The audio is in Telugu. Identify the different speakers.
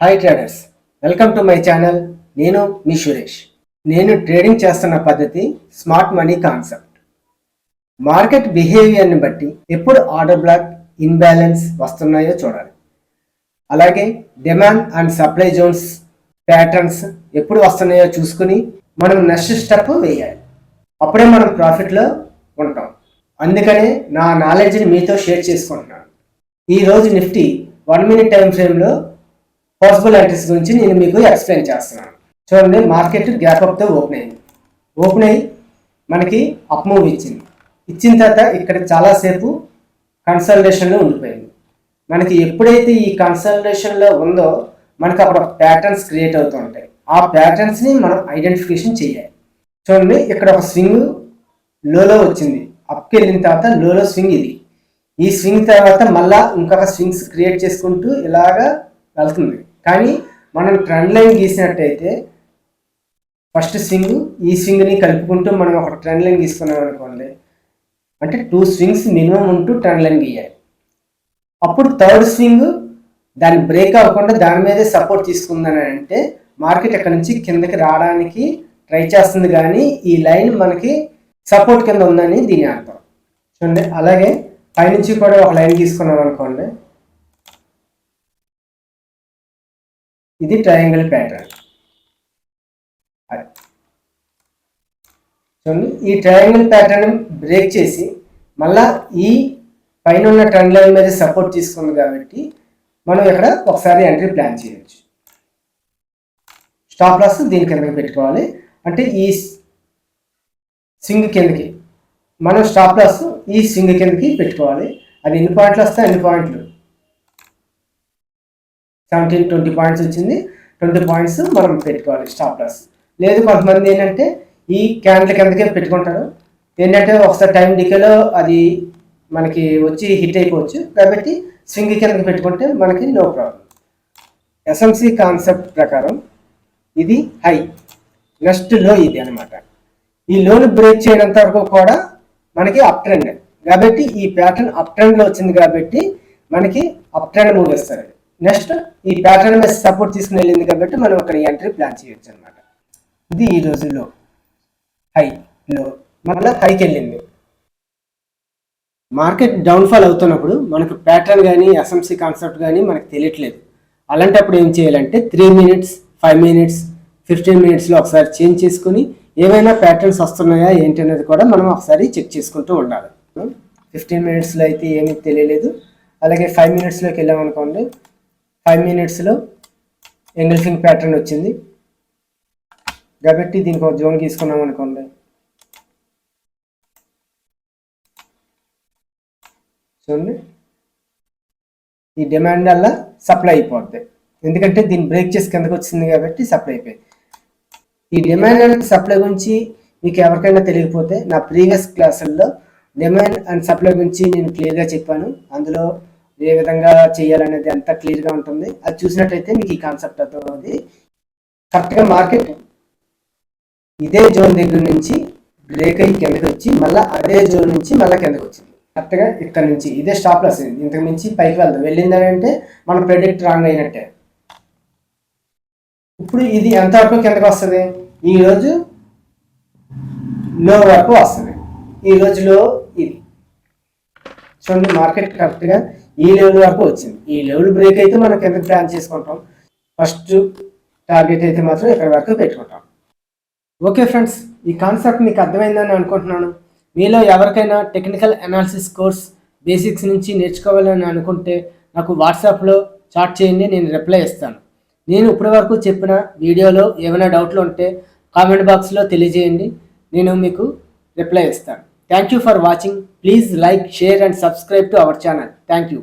Speaker 1: Hi traders, welcome to my channel. నేను మీ సురేష్. నేను ట్రేడింగ్ చేస్తున్న పద్ధతి స్మార్ట్ మనీ కాన్సెప్ట్. మార్కెట్ బిహేవియర్ని బట్టి ఎప్పుడు ఆర్డర్ బ్లాక్, ఇన్బ్యాలెన్స్ వస్తున్నాయో చూడాలి. అలాగే demand and supply zones patterns ఎప్పుడు వస్తున్నాయో చూసుకుని మనం నెక్స్ట్ స్టెప్ వేయాలి. అప్పుడే మనం ప్రాఫిట్లో ఉంటాం. అందుకనే నా నాలెడ్జ్ని మీతో షేర్ చేసుకుంటున్నాను. ఈరోజు నిఫ్టీ 1 minute టైం ఫ్రేమ్లో పాసిబుల్ ఎంట్రీస్ గురించి నేను మీకు ఎక్స్ప్లెయిన్ చేస్తున్నాను. చూడండి, మార్కెట్ గ్యాప్ అప్తో ఓపెన్ అయ్యి మనకి అప్ మూవ్ ఇచ్చిన తర్వాత ఇక్కడ చాలాసేపు కన్సల్టేషన్లో ఉండిపోయింది. మనకి ఎప్పుడైతే ఈ కన్సల్టేషన్లో ఉందో మనకి అక్కడ ప్యాటర్న్స్ క్రియేట్ అవుతూ ఉంటాయి. ఆ ప్యాటర్న్స్ని మనం ఐడెంటిఫికేషన్ చేయాలి. చూడండి, ఇక్కడ ఒక స్వింగ్ లోలో వచ్చింది, అప్కి వెళ్ళిన తర్వాత లోలో స్వింగ్ ఇది. ఈ స్వింగ్ తర్వాత మళ్ళా ఇంకొక స్వింగ్స్ క్రియేట్ చేసుకుంటూ ఇలాగా వెళ్తుంది. కానీ మనం ట్రెండ్ లైన్ గీసినట్టయితే ఫస్ట్ స్వింగ్ ఈ స్వింగ్ని కలుపుకుంటూ మనం ఒక ట్రెండ్ లైన్ గీసుకున్నాం అనుకోండి, అంటే 2 స్వింగ్స్ మినిమం ఉంటూ ట్రెండ్ లైన్ గీయాలి. అప్పుడు థర్డ్ స్వింగ్ దాన్ని బ్రేక్ అవ్వకుండా దాని మీదే సపోర్ట్ తీసుకుందని అంటే మార్కెట్ ఎక్కడి నుంచి కిందకి రావడానికి ట్రై చేస్తుంది. కానీ ఈ లైన్ మనకి సపోర్ట్ కింద ఉందని దీని అర్థం. చూడండి, అలాగే పైనుంచి కూడా ఒక లైన్ తీసుకున్నాం అనుకోండి, ఇది ట్రయాంగిల్ ప్యాటర్న్. చూడండి, ఈ ట్రయాంగిల్ ప్యాటర్న్ బ్రేక్ చేసి మళ్ళా ఈ పైన ఉన్న ట్రెండ్ లైన్ మీద సపోర్ట్ తీసుకుంది కాబట్టి మనం ఇక్కడ ఒకసారి ఎంట్రీ ప్లాన్ చేయవచ్చు. స్టాప్ లాస్ దీని కిందకి పెట్టుకోవాలి. అంటే ఈ స్వింగ్ కిందకి మనం స్టాప్ లాస్ ఈ స్వింగ్ కిందకి పెట్టుకోవాలి. అది ఎన్ని పాయింట్లు వస్తే అన్ని పాయింట్లు, 17-20 పాయింట్స్ వచ్చింది. 20 పాయింట్స్ మనం పెట్టుకోవాలి స్టాప్ లాస్. లేదు, కొంతమంది ఏంటంటే ఈ క్యాండిల్ కిందకే పెట్టుకుంటారు. ఏంటంటే ఒకసారి టైం డికేలో అది మనకి వచ్చి హిట్ అయిపోవచ్చు. కాబట్టి స్వింగ్ కిందకి పెట్టుకుంటే మనకి నో ప్రాబ్లం. ఎస్ఎంసి కాన్సెప్ట్ ప్రకారం ఇది హై, నెక్స్ట్ లో ఇది అనమాట. ఈ లోన్ బ్రేక్ చేయడంత వరకు కూడా మనకి అప్ ట్రెండ్. కాబట్టి ఈ ప్యాటర్న్ అప్ ట్రెండ్లో వచ్చింది కాబట్టి మనకి అప్ ట్రెండ్ మూవ్ వేస్తారు. నెక్స్ట్ ఈ ప్యాటర్న్ మీద సపోర్ట్ తీసుకుని వెళ్ళింది కాబట్టి మనం అక్కడ ఎంట్రీ ప్లాన్ చేయొచ్చు అనమాట. ఇది ఈ రోజుల్లో హైలో మళ్ళీ హైకి వెళ్ళింది. మార్కెట్ డౌన్ఫాల్ అవుతున్నప్పుడు మనకు ప్యాటర్న్ కానీ ఎస్ఎంసి కాన్సెప్ట్ కానీ మనకు తెలియట్లేదు. అలాంటప్పుడు ఏం చేయాలంటే 3 minutes, 5 minutes, 15 minutesలో ఒకసారి చేంజ్ చేసుకుని ఏమైనా ప్యాటర్న్స్ వస్తున్నాయా ఏంటి అనేది కూడా మనం ఒకసారి చెక్ చేసుకుంటూ ఉండాలి. 15 minutesలో అయితే ఏమీ తెలియలేదు. అలాగే 5 minutesలోకి వెళ్ళామనుకోండి, 5 minutesలో ఎంగల్ఫింగ్ ప్యాటర్న్ వచ్చింది కాబట్టి దీనికి ఒక జోన్ తీసుకున్నాం అనుకోండి. చూడండి, ఈ డిమాండ్ వల్ల సప్లై అయిపోద్ది. ఎందుకంటే దీన్ని బ్రేక్ చేసి కిందకు వచ్చింది కాబట్టి సప్లై అయిపోయింది. ఈ డిమాండ్ అండ్ సప్లై గురించి మీకు ఎవరికైనా తెలియకపోతే నా ప్రీవియస్ క్లాసుల్లో డిమాండ్ అండ్ సప్లై గురించి నేను క్లియర్గా చెప్పాను. అందులో ఏ విధంగా చేయాలనేది అంతా క్లియర్గా ఉంటుంది. అది చూసినట్టయితే మీకు ఈ కాన్సెప్ట్ అవుతుంది. కరెక్ట్గా మార్కెట్ ఇదే జోన్ దగ్గర నుంచి బ్రేక్ అయ్యి కిందకి వచ్చి మళ్ళీ అదే జోన్ నుంచి మళ్ళీ కిందకి వచ్చింది. కరెక్ట్గా ఇక్కడ నుంచి ఇదే స్టాప్ లాస్. ఇంతకు మించి పైకి వెళ్దాం వెళ్ళిందని అంటే మన ప్రెడిక్ట్ రాంగ్ అయినట్టే. ఇప్పుడు ఇది ఎంతవరకు కిందకి వస్తుంది? ఈరోజు లో వరకు వస్తుంది. ఈ రోజులో ఇది చూడండి, మార్కెట్ కరెక్ట్గా ఈ లెవెల్ వరకు వచ్చింది. ఈ లెవెల్ బ్రేక్ అయితే మనం కిందకి ప్లాన్ చేసుకుంటాం. ఫస్ట్ టార్గెట్ అయితే మాత్రం ఇక్కడ వరకు పెట్టుకుంటాం. ఓకే ఫ్రెండ్స్, ఈ కాన్సెప్ట్ మీకు అర్థమైందని అనుకుంటున్నాను. మీలో ఎవరికైనా టెక్నికల్ అనాలిసిస్ కోర్స్ బేసిక్స్ నుంచి నేర్చుకోవాలని అనుకుంటే నాకు వాట్సాప్లో చాట్ చేయండి, నేను రిప్లై ఇస్తాను. నేను ఇప్పటి వరకు చెప్పిన వీడియోలో ఏమైనా డౌట్లు ఉంటే కామెంట్ బాక్స్లో తెలియజేయండి, నేను మీకు రిప్లై ఇస్తాను. Thank you for watching. Please like, share and subscribe to our channel. Thank you.